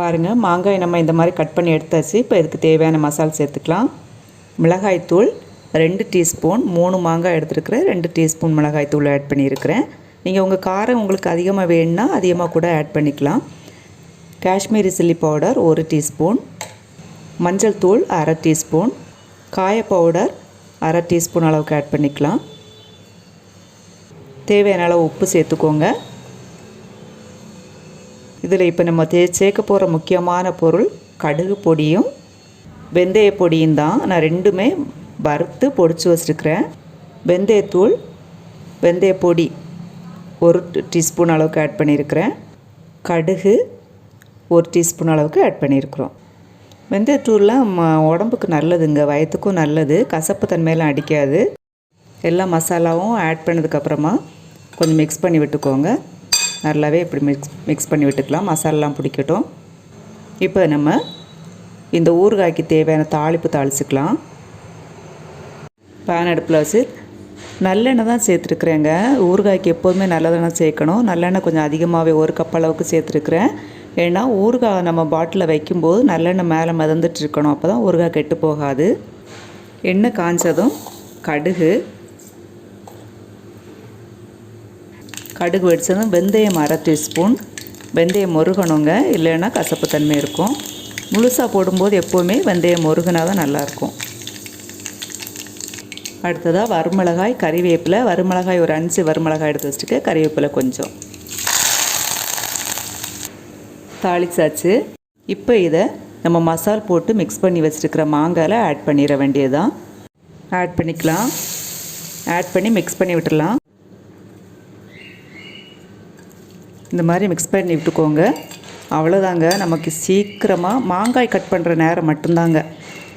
பாருங்கள், மாங்காய் நம்ம இந்த மாதிரி கட் பண்ணி எடுத்தாச்சு. இப்போ இதுக்கு தேவையான மசாலா சேர்த்துக்கலாம். மிளகாய்த்தூள் 2 டீஸ்பூன், 3 மாங்காய் எடுத்துருக்கிறேன். 2 டீஸ்பூன் மிளகாய்த்தூள் ஆட் பண்ணியிருக்கிறேன். நீங்கள் உங்கள் காரம் உங்களுக்கு அதிகமாக வேணும்னா அதிகமாக கூட ஆட் பண்ணிக்கலாம். காஷ்மீரி சில்லி பவுடர் 1 டீஸ்பூன், மஞ்சள் தூள் 1/2 டீஸ்பூன், காய பவுடர் 1/2 டீஸ்பூன் அளவுக்கு ஆட் பண்ணிக்கலாம். தேவையான அளவு உப்பு சேர்த்துக்கோங்க. இதில் இப்போ நம்ம சேர்க்க போகிற முக்கியமான பொருள் கடுகு பொடியும் வெந்தய பொடியும் தான். நான் ரெண்டுமே வறுத்து பொடிச்சு வச்சுருக்கிறேன். வெந்தயத்தூள், வெந்தய பொடி 1 டீஸ்பூன் அளவுக்கு ஆட் பண்ணியிருக்கிறேன். கடுகு 1 டீஸ்பூன் அளவுக்கு ஆட் பண்ணியிருக்கிறோம். வெந்தயத்தூள்லாம் உடம்புக்கு நல்லதுங்க, வயிற்றுக்கும் நல்லது, கசப்பு தன்மையெல்லாம் அடிக்காது. எல்லா மசாலாவும் ஆட் பண்ணதுக்கப்புறமா கொஞ்சம் மிக்ஸ் பண்ணி விட்டுக்கோங்க. நல்லாவே இப்படி மிக்ஸ் பண்ணி விட்டுக்கலாம். மசாலாலாம் பிடிக்கட்டும். இப்போ நம்ம இந்த ஊறுகாய்க்கு தேவையான தாளிப்பு தாளிச்சுக்கலாம். பேன் அடுப்பில் வச்சு நல்லெண்ணெய் தான் சேர்த்துருக்குறேங்க. ஊறுகாய்க்கு எப்போதுமே நல்லதெண்ணெய் சேர்க்கணும். நல்லெண்ணெய் கொஞ்சம் அதிகமாகவே 1 கப் அளவுக்கு சேர்த்துருக்குறேன். ஏன்னா ஊறுகாய் நம்ம பாட்டிலில் வைக்கும்போது நல்லெண்ணெய் மேலே மிதந்துட்டு இருக்கணும். அப்போ தான் ஊறுகாய் கெட்டு போகாது. எண்ணெய் காய்ச்சதும் கடுகு வெடிச்சதும் வெந்தயம் 1/2 டீஸ்பூன். வெந்தயம் முருகணுங்க, இல்லைன்னா கசப்பு தன்மை இருக்கும். முழுசாக போடும்போது எப்போவுமே வெந்தயம் முருகனா தான் நல்லாயிருக்கும். அடுத்ததாக வரமிளகாய், கறிவேப்பிலை. வரமிளகாய் ஒரு 5 வரமிளகாய் எடுத்து வச்சுட்டு கறிவேப்பிலை கொஞ்சம் தாளிச்சாச்சு. இப்போ இதை நம்ம மசால் போட்டு மிக்ஸ் பண்ணி வச்சுருக்கிற மாங்காயில் ஆட் பண்ணிட வேண்டியதுதான். ஆட் பண்ணிக்கலாம். ஆட் பண்ணி மிக்ஸ் பண்ணி விட்டுடலாம். இந்த மாதிரி மிக்ஸ் பண்ணி விட்டுக்கோங்க. அவ்வளோதாங்க. நமக்கு சீக்கிரமாக மாங்காய் கட் பண்ணுற நேரம் மட்டும்தாங்க.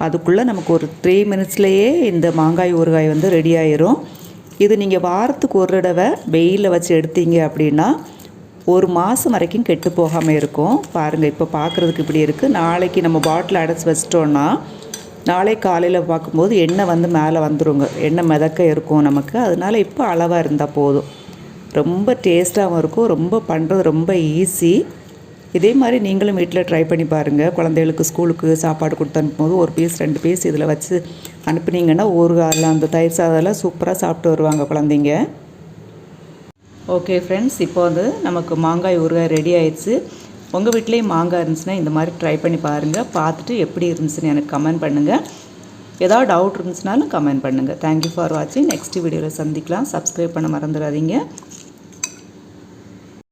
அதுக்குள்ளே நமக்கு ஒரு 3 மினிட்ஸ்லேயே இந்த மாங்காய் ஊறுகாய் வந்து ரெடி ஆயிரும். இது நீங்கள் வாரத்துக்கு ஒரு தடவை வெயிலில் வச்சு எடுத்தீங்க அப்படின்னா 1 மாதம் வரைக்கும் கெட்டு போகாமல் இருக்கும். பாருங்கள், இப்போ பார்க்குறதுக்கு இப்படி இருக்குது. நாளைக்கு நம்ம பாட்டில் அடைச்சி வச்சிட்டோன்னா நாளை காலையில் பார்க்கும்போது எண்ணெய் வந்து மேலே வந்துடுங்க. எண்ணெய் மிதக்க இருக்கும் நமக்கு. அதனால் இப்போ அளவாக இருந்தால் போதும். ரொம்ப டேஸ்ட்டாகவும் இருக்கும். ரொம்ப பண்ணுறது ரொம்ப ஈஸி. இதே மாதிரி நீங்களும் வீட்டில் ட்ரை பண்ணி பாருங்கள். குழந்தைகளுக்கு ஸ்கூலுக்கு சாப்பாடு கொடுத்து அனுப்பும்போது 1 பீஸ் 2 பீஸ் இதில் வச்சு அனுப்புனீங்கன்னா ஊறுகாயெல்லாம் அந்த தயிர் சாதம்லாம் சூப்பராக சாப்பிட்டு வருவாங்க குழந்தைங்க. ஓகே ஃப்ரெண்ட்ஸ், இப்போ வந்து நமக்கு மாங்காய் ஊறுகாய் ரெடி ஆயிடுச்சு. உங்கள் வீட்லேயும் மாங்காய் இருந்துச்சுன்னா இந்த மாதிரி ட்ரை பண்ணி பாருங்கள். பார்த்துட்டு எப்படி இருந்துச்சுன்னு எனக்கு கமெண்ட் பண்ணுங்கள். ஏதாவது டவுட் இருந்துச்சுனாலும் கமெண்ட் பண்ணுங்கள். தேங்க்யூ ஃபார் வாட்சிங். நெக்ஸ்ட் வீடியோவில் சந்திக்கலாம். சப்ஸ்கிரைப் பண்ண மறந்துடாதீங்க.